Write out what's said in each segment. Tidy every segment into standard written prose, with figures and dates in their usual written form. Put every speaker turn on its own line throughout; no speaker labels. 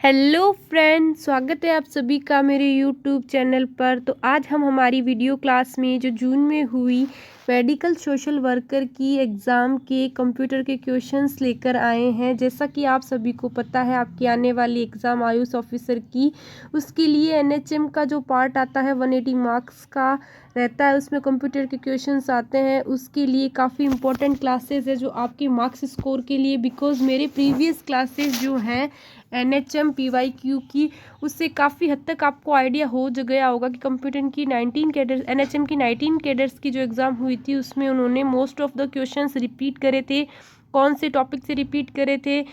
Hello friend, स्वागत है आप सभी का मेरे यूट्यूब चैनल पर। तो आज हम हमारी वीडियो क्लास में जो जून में हुई मेडिकल सोशल वर्कर की एग्ज़ाम के कंप्यूटर के क्वेश्चंस लेकर आए हैं। जैसा कि आप सभी को पता है, आपकी आने वाली एग्ज़ाम आयुष ऑफिसर की, उसके लिए एनएचएम का जो पार्ट आता है 180 मार्क्स का रहता है, उसमें कंप्यूटर के क्वेश्चंस आते हैं। उसके लिए काफ़ी इंपॉर्टेंट क्लासेस है जो आपके मार्क्स स्कोर के लिए, बिकॉज मेरे प्रीवियस क्लासेस जो हैं एनएचएम पीवाईक्यू की, उससे काफ़ी हद तक आपको आइडिया हो गया होगा कि कंप्यूटर की 19 कैडर्स, एनएचएम की 19 कैडर्स की जो एग्ज़ाम हुई थी उसमें उन्होंने most of the questions repeat करे थे। कौन से टॉपिक से रिपीट करे थे,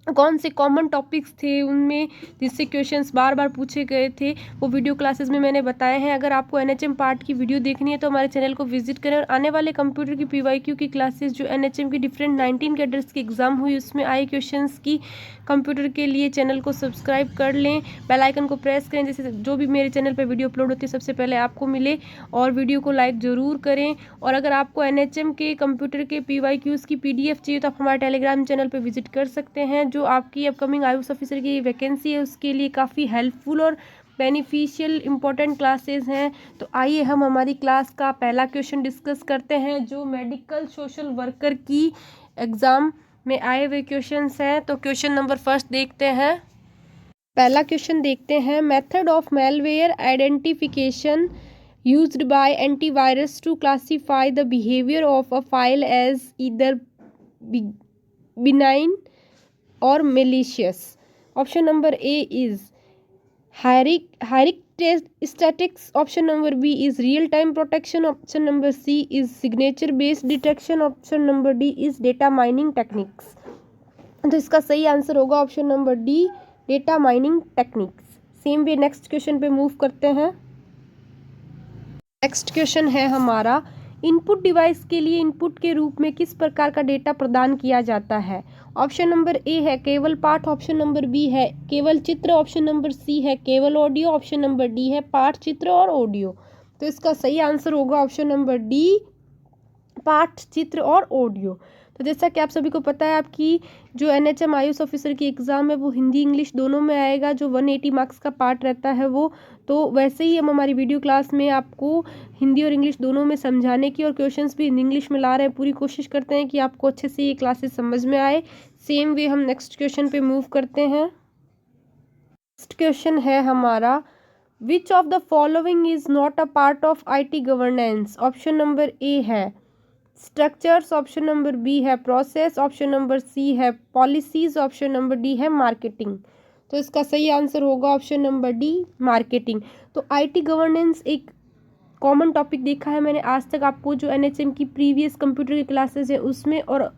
कौन से कॉमन टॉपिक्स थे उनमें जिससे क्वेश्चंस बार बार पूछे गए थे, वो वीडियो क्लासेस में मैंने बताए हैं। अगर आपको एनएचएम पार्ट की वीडियो देखनी है तो हमारे चैनल को विजिट करें। और आने वाले कंप्यूटर की पीवाईक्यू की क्लासेस जो एनएचएम की डिफरेंट 19 कैडर्स की एग्जाम हुई उसमें आए क्वेश्चंस की कंप्यूटर के लिए चैनल को सब्सक्राइब कर लें, बेल आइकन को प्रेस करें, जैसे जो भी मेरे चैनल पर वीडियो अपलोड होती है सबसे पहले आपको मिले। और वीडियो को लाइक ज़रूर करें। और अगर आपको एनएचएम के कंप्यूटर के पीवाईक्यूज़ की पीडीएफ चाहिए तो आप हमारे टेलीग्राम चैनल पर विजिट कर सकते हैं। जो आपकी अपकमिंग आयुष ऑफिसर की वैकेंसी है उसके लिए काफ़ी हेल्पफुल और बेनिफिशियल इंपॉर्टेंट क्लासेस हैं। तो आइए हम हमारी क्लास का पहला क्वेश्चन डिस्कस करते हैं जो मेडिकल सोशल वर्कर की एग्ज़ाम में आए हुए क्वेश्चंस हैं। तो क्वेश्चन नंबर फर्स्ट देखते हैं। पहला क्वेश्चन देखते हैं, method of malware identification used by antivirus to classify the behavior of a file as either benign or malicious. Option number A is hierarchic statistics. Option number B is real-time protection. Option number C is signature-based detection. Option number D is data mining techniques. तो इसका सही answer होगा option number D, data mining techniques. Same way next question पे move करते हैं। Next question है हमारा, input device के लिए इनपुट के रूप में किस प्रकार का डेटा प्रदान किया जाता है। ऑप्शन नंबर ए है केवल पाठ, ऑप्शन नंबर बी है केवल चित्र, ऑप्शन नंबर सी है केवल ऑडियो, ऑप्शन नंबर डी है पाठ, चित्र और ऑडियो। तो इसका सही आंसर होगा ऑप्शन नंबर डी, पाठ, चित्र और ऑडियो। तो जैसा कि आप सभी को पता है, आपकी जो एनएचएम आयुष ऑफिसर की एग्ज़ाम है वो हिंदी इंग्लिश दोनों में आएगा, जो 180 मार्क्स का पार्ट रहता है वो। तो वैसे ही हम हमारी वीडियो क्लास में आपको हिंदी और इंग्लिश दोनों में समझाने की और क्वेश्चंस भी इंग्लिश में ला रहे हैं, पूरी कोशिश करते हैं कि आपको अच्छे से ये क्लासेस समझ में आए। सेम वे हम नेक्स्ट क्वेश्चन पे मूव करते हैं। नेक्स्ट क्वेश्चन है हमारा, which of the following is not a part of IT governance. Option number A है स्ट्रक्चर्स, ऑप्शन नंबर बी है प्रोसेस, ऑप्शन नंबर सी है पॉलिसीज, ऑप्शन नंबर डी है मार्केटिंग। तो इसका सही आंसर होगा ऑप्शन नंबर डी, मार्केटिंग। तो IT governance एक कॉमन टॉपिक देखा है मैंने आज तक आपको, जो एनएचएम की प्रीवियस कंप्यूटर की क्लासेस है उसमें और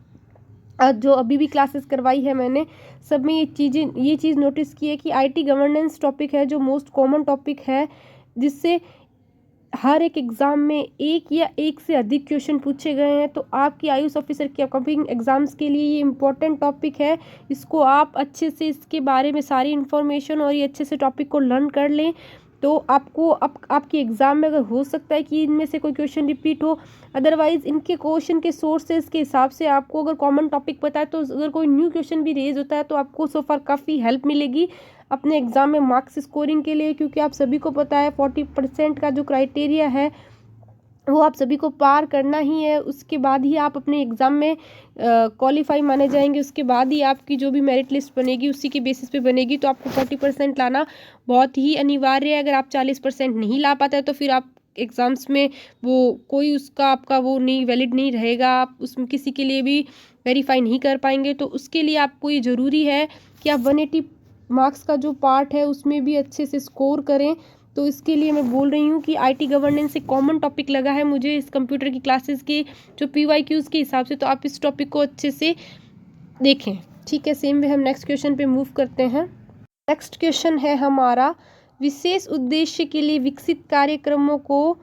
जो अभी भी क्लासेस करवाई है मैंने, सब में ये चीज़ नोटिस की है कि IT गवर्नेंस टॉपिक है जो मोस्ट कॉमन टॉपिक है, जिससे हर एक एग्ज़ाम में एक या एक से अधिक क्वेश्चन पूछे गए हैं। तो आपकी आयुष ऑफिसर की अपकमिंग एग्ज़ाम्स के लिए ये इम्पोर्टेंट टॉपिक है। इसको आप अच्छे से इसके बारे में सारी इन्फॉर्मेशन और ये अच्छे से टॉपिक को लर्न कर लें तो आपको आपकी एग्ज़ाम में अगर हो सकता है कि इनमें से कोई क्वेश्चन रिपीट हो, अदरवाइज़ इनके क्वेश्चन के सोर्सेज के हिसाब से आपको अगर कॉमन टॉपिक पता है तो अगर कोई न्यू क्वेश्चन भी रेज होता है तो आपको सो फार काफ़ी हेल्प मिलेगी अपने एग्ज़ाम में मार्क्स स्कोरिंग के लिए। क्योंकि आप सभी को पता है 40% का जो क्राइटेरिया है वो आप सभी को पार करना ही है, उसके बाद ही आप अपने एग्ज़ाम में क्वालिफाई माने जाएंगे। उसके बाद ही आपकी जो भी मेरिट लिस्ट बनेगी उसी के बेसिस पे बनेगी। तो आपको 40% लाना बहुत ही अनिवार्य है। अगर आप 40% नहीं ला पाते तो फिर आप एग्ज़ाम्स में वो कोई उसका आपका वो नहीं वैलिड नहीं रहेगा, आप उसमें किसी के लिए भी वेरीफाई नहीं कर पाएंगे। तो उसके लिए आपको ये ज़रूरी है कि आप 180 मार्क्स का जो पार्ट है उसमें भी अच्छे से स्कोर करें। तो इसके लिए मैं बोल रही हूँ कि IT गवर्नेंस एक कॉमन टॉपिक लगा है मुझे इस कंप्यूटर की क्लासेस के जो पीवाईक्यूज़ के हिसाब से, तो आप इस टॉपिक को अच्छे से देखें। ठीक है, सेम वे हम नेक्स्ट क्वेश्चन पे मूव करते हैं। नेक्स्ट क्वेश्चन है हमारा, विशेष उद्देश्य के लिए विकसित कार्यक्रमों को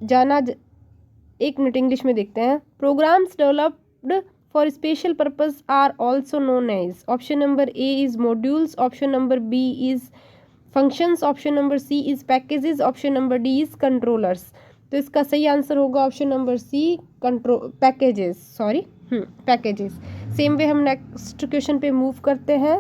एक मिनट इंग्लिश में देखते हैं। Programs developed for special purpose are also known as. Option number A is modules, option number B is functions, option number C is packages, option number D is controllers. तो इसका सही answer होगा option number C, packages. Same way हम next question पे move करते हैं।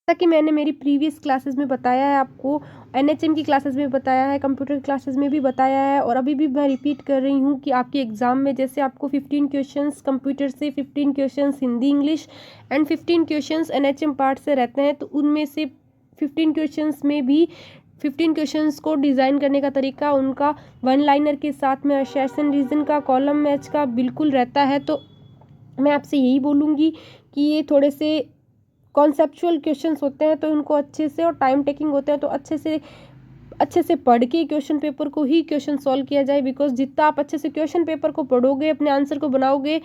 जैसा कि मैंने मेरी प्रीवियस क्लासेस में बताया है आपको, एनएचएम की क्लासेस में बताया है, कंप्यूटर क्लासेस में भी बताया है, और अभी भी मैं रिपीट कर रही हूँ कि आपके एग्ज़ाम में जैसे आपको 15 क्वेश्चंस कंप्यूटर से, 15 questions Hindi English and 15 questions NHM part से रहते हैं, तो उनमें से 15 क्वेश्चंस में भी 15 क्वेश्चंस को डिज़ाइन करने का तरीका उनका वन लाइनर के साथ में असर्शन रीजन का, कॉलम मैच का बिल्कुल रहता है। तो मैं आपसे यही बोलूँगी कि ये थोड़े से कॉन्सेप्चुअल क्वेश्चंस होते हैं, तो उनको अच्छे से, और टाइम टेकिंग होते हैं, तो अच्छे से पढ़ के क्वेश्चन पेपर को ही क्वेश्चन सॉल्व किया जाए। बिकॉज जितना आप अच्छे से क्वेश्चन पेपर को पढ़ोगे, अपने आंसर को बनाओगे,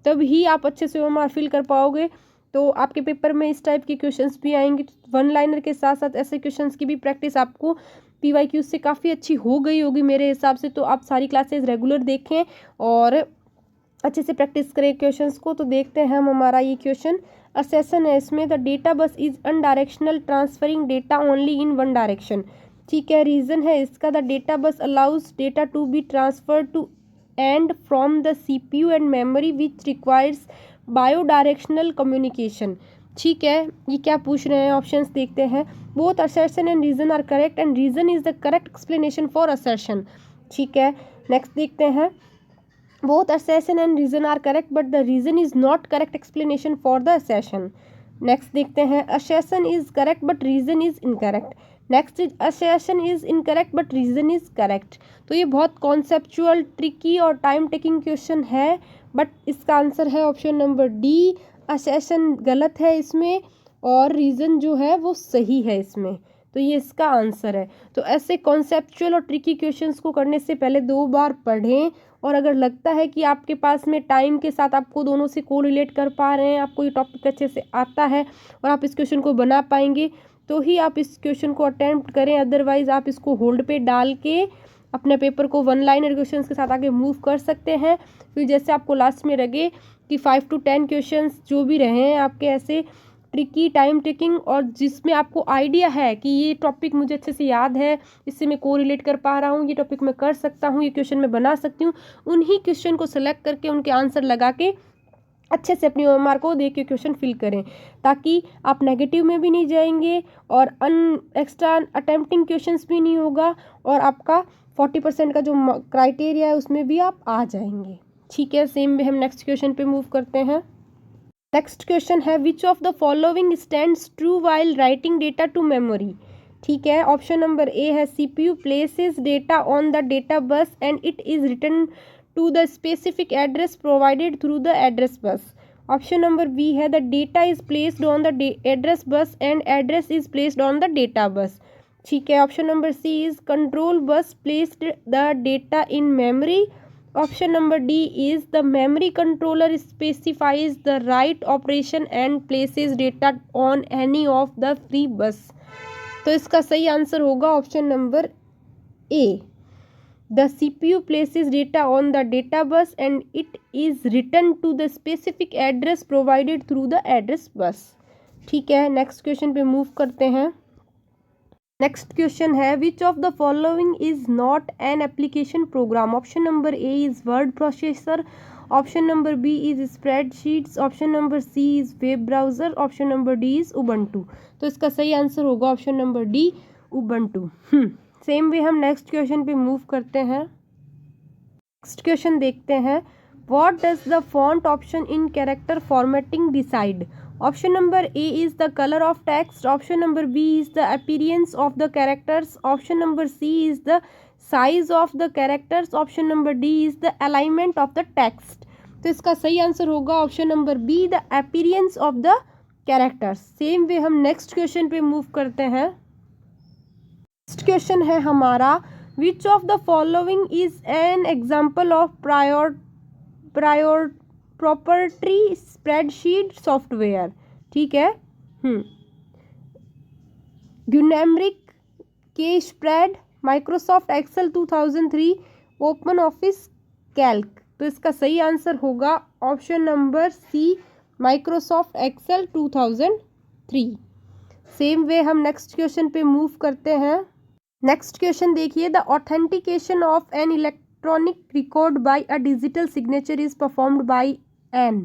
तब ही आप अच्छे से ओएमआर फिल कर पाओगे। तो आपके पेपर में इस टाइप के क्वेश्चंस भी आएंगे। तो वन लाइनर के साथ साथ ऐसे क्वेश्चंस की भी प्रैक्टिस आपको PYQ से काफ़ी अच्छी हो गई होगी मेरे हिसाब से। तो आप सारी क्लासेस रेगुलर देखें और अच्छे से प्रैक्टिस करें क्वेश्चंस को। तो देखते हैं हम हमारा ये क्वेश्चन असेसन है। इसमें the data bus is unidirectional transferring data only in one direction. ठीक है, रीज़न है इसका the data bus allows data to be transfer to and from the CPU and memory which requires bidirectional communication. ठीक है, ये क्या पूछ रहे हैं, ऑप्शंस देखते हैं। Both assertion and reason are correct and reason is the correct explanation for assertion. ठीक है, नेक्स्ट देखते हैं। Both assertion and reason are correct, but the reason is not correct explanation for the assertion. Next देखते हैं, assertion is correct but reason is incorrect. Next is assertion is incorrect but reason is correct. तो ये बहुत conceptual, tricky और time taking question है, but इसका answer है option number D. assertion गलत है इसमें और रीज़न जो है वो सही है इसमें, तो ये इसका आंसर है। तो ऐसे कॉन्सेप्चुअल और ट्रिकी क्वेश्चंस को करने से पहले 2 बार पढ़ें, और अगर लगता है कि आपके पास में टाइम के साथ आपको दोनों से को रिलेट कर पा रहे हैं, आपको ये टॉपिक अच्छे से आता है और आप इस क्वेश्चन को बना पाएंगे, तो ही आप इस क्वेश्चन को अटेम्प्ट करें। अदरवाइज़ आप इसको होल्ड पे डाल के अपने पेपर को वन लाइनर क्वेश्चन के साथ आगे मूव कर सकते हैं। फिर जैसे आपको लास्ट में लगे कि 5 to 10 क्वेश्चन जो भी रहे हैं आपके ऐसे ट्रिकी, टाइम टेकिंग, और जिसमें आपको आइडिया है कि ये टॉपिक मुझे अच्छे से याद है, इससे मैं को रिलेट कर पा रहा हूँ, ये टॉपिक मैं कर सकता हूँ, ये क्वेश्चन मैं बना सकती हूँ, उन्हीं क्वेश्चन को सेलेक्ट करके उनके आंसर लगा के अच्छे से अपनी OMR को देख के क्वेश्चन फिल करें, ताकि आप नेगेटिव में भी नहीं जाएंगे और एक्स्ट्रा अटेम्प्टिंग क्वेश्चंस भी नहीं होगा, और आपका 40% का जो क्राइटेरिया है उसमें भी आप आ जाएंगे। ठीक है, सेम वे हम नेक्स्ट क्वेश्चन पे मूव करते हैं। नेक्स्ट क्वेश्चन है which of the following stands true while writing data to memory. ठीक है, ऑप्शन नंबर ए है CPU places data on the data bus and it is written to the specific address provided through the address bus. Option number B है the data is placed on the address bus and address is placed on the data bus. ठीक है, option number C is control bus placed the data in memory. Option number D is the memory controller specifies the right operation and places data on any of the free bus। तो इसका सही answer होगा option number A. The CPU places data on the data bus and it is written to the specific address provided through the address bus। ठीक है, next question पे move करते हैं। Next question है which of the following is not an application program. Option number A is word processor, option number B is spreadsheets, option number C is web browser, option number D is Ubuntu. तो इसका सही answer होगा option number D, Ubuntu. Same way हम next question पे move करते हैं। Next question देखते हैं, what does the font option in character formatting decide. Option number A is the color of text, option number B is the appearance of the characters, option number C is the size of the characters, option number D is the alignment of the text। तो इसका सही answer होगा option number B, the appearance of the characters। Same way हम next question पे move करते हैं। Next question है हमारा which of the following is an example of property spreadsheet software. ठीक है, न्यूमेरिक के spread, Microsoft Excel 2003, Open Office Calc. तो इसका सही आंसर होगा option number C, Microsoft Excel 2003। Same way हम नेक्स्ट क्वेश्चन पे मूव करते हैं। नेक्स्ट क्वेश्चन देखिए, the authentication of an electronic record by a digital signature is performed by an.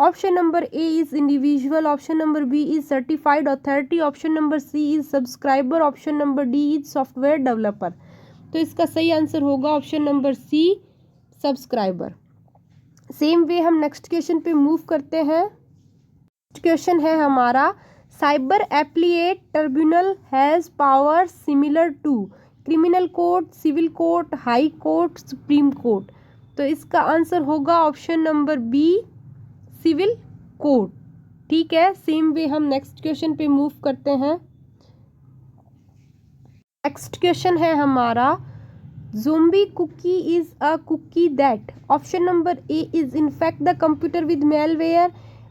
Option number A is individual, option number B is certified authority, option number C is subscriber, option number D is software developer. तो इसका सही answer होगा option number C, subscriber. Same way हम next question पे move करते हैं। Next question है हमारा, cyber appellate tribunal has power similar to criminal court, civil court, high court, supreme court. तो इसका आंसर होगा option number B, civil court. ठीक है, सेम वे हम नेक्स्ट क्वेश्चन पे मूव करते हैं। नेक्स्ट क्वेश्चन है हमारा, zombie cookie is a cookie that, option number A is infect the computer with malware,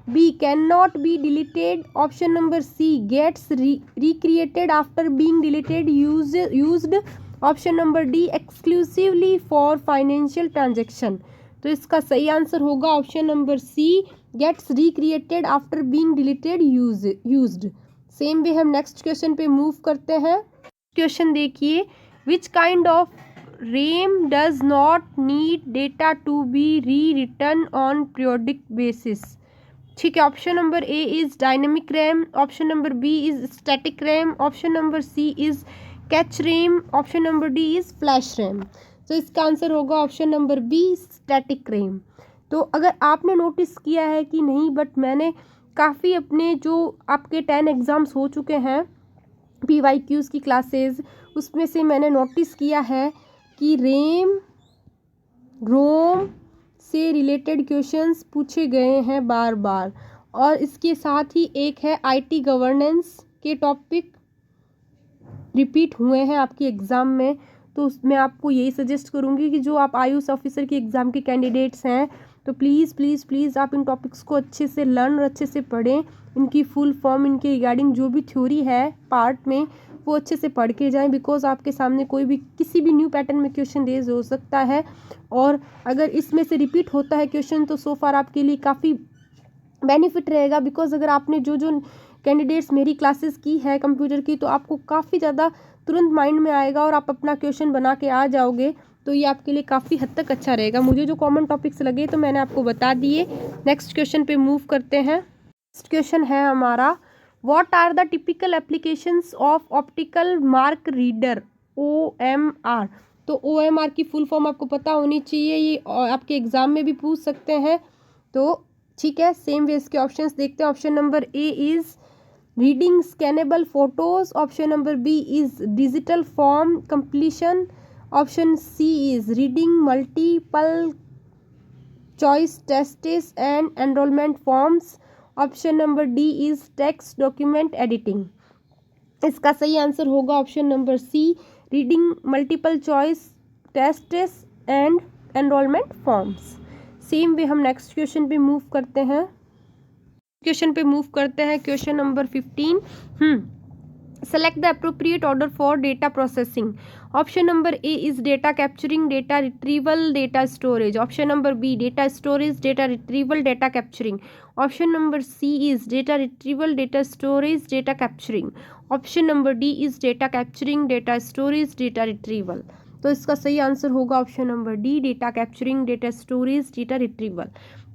B can not be deleted, option number C gets recreated after being deleted used, option number D exclusively for financial transaction. तो इसका सही answer होगा option number C, gets recreated after being deleted used. Same way हम next question पे move करते हैं। Question देखिए, which kind of RAM does not need data to be re return on periodic basis. ठीक है, option number A is dynamic RAM, option number B is static RAM, option number C is cache RAM, option number D is flash RAM. तो इसका answer होगा option number B, static RAM. तो अगर आपने notice किया है कि नहीं, बट मैंने काफ़ी अपने जो आपके 10 एग्ज़ाम्स हो चुके हैं PYQs की क्लासेस, उसमें से मैंने नोटिस किया है कि रोम से रिलेटेड क्वेश्चंस पूछे गए हैं बार बार। और इसके साथ ही एक है IT गवर्नेंस के टॉपिक रिपीट हुए हैं आपके एग्ज़ाम में। तो उसमें आपको यही सजेस्ट करूँगी कि जो आप IAS ऑफिसर के एग्ज़ाम के कैंडिडेट्स हैं, तो प्लीज़ प्लीज़ प्लीज़ आप इन टॉपिक्स को अच्छे से लर्न और अच्छे से पढ़ें। इनकी फुल फॉर्म, इनके रिगार्डिंग जो भी थ्योरी है पार्ट में, वो अच्छे से पढ़ के जाएं, बिकॉज आपके सामने कोई भी किसी भी न्यू पैटर्न में क्वेश्चन रेज हो सकता है। और अगर इसमें से रिपीट होता है क्वेश्चन, तो सो फार आपके लिए काफ़ी बेनिफिट रहेगा। बिकॉज अगर आपने जो कैंडिडेट्स मेरी क्लासेस की है कंप्यूटर की, तो आपको काफ़ी ज़्यादा तुरंत माइंड में आएगा और आप अपना क्वेश्चन बना के आ जाओगे। तो ये आपके लिए काफ़ी हद तक अच्छा रहेगा। मुझे जो कॉमन टॉपिक्स लगे तो मैंने आपको बता दिए। नेक्स्ट क्वेश्चन पे मूव करते हैं। नेक्स्ट क्वेश्चन है हमारा, what are the typical applications of optical mark reader, OMR। तो OMR की फुल फॉर्म आपको पता होनी चाहिए, ये आपके एग्जाम में भी पूछ सकते हैं। तो ठीक है, सेम वे इसके ऑप्शंस देखते हैं। Option number A is reading scannable photos, option number B is digital form completion, option C is reading multiple choice tests and enrolment forms, option number D is text document editing. इसका सही answer होगा option number C, reading multiple choice tests and enrolment forms. Same way हम next question पे move करते हैं। Question number 15। Select the appropriate order for data processing. Option number A is data capturing, data retrieval, data storage, option number B data storage, data retrieval, data capturing, option number C is data retrieval, data storage, data capturing, option number D is data capturing, data storage, data retrieval. तो इसका सही answer होगा option number D, data capturing, data storage, data retrieval.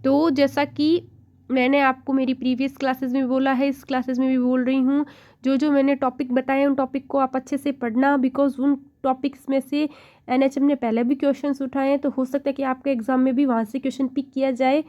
तो जैसा कि मैंने आपको मेरी प्रीवियस क्लासेस में बोला है, इस क्लासेस में भी बोल रही हूँ, जो मैंने टॉपिक बताए उन टॉपिक को आप अच्छे से पढ़ना, बिकॉज उन टॉपिक्स में से NHM ने पहले भी क्वेश्चंस उठाए हैं, तो हो सकता है कि आपके एग्जाम में भी वहाँ से क्वेश्चन पिक किया जाए।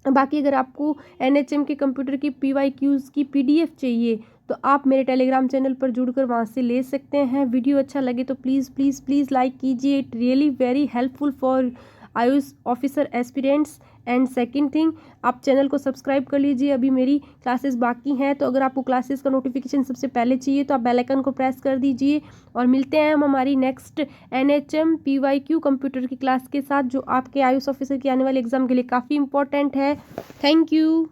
बाकी अगर आपको NHM के कंप्यूटर की PYQs की PDF चाहिए, तो आप मेरे टेलीग्राम चैनल पर जुड़कर वहाँ से ले सकते हैं। वीडियो अच्छा लगे तो प्लीज़ प्लीज़ प्लीज़ लाइक कीजिए, it really very helpful for IAS officer aspirants. And second thing, आप चैनल को सब्सक्राइब कर लीजिए, अभी मेरी क्लासेस बाकी हैं। तो अगर आपको क्लासेस का नोटिफिकेशन सबसे पहले चाहिए तो आप बेल आइकन को प्रेस कर दीजिए। और मिलते हैं हम हमारी नेक्स्ट NHM PYQ कंप्यूटर की क्लास के साथ, जो आपके IAS ऑफिसर के आने वाले एग्जाम के लिए काफ़ी इंपॉर्टेंट है। Thank you.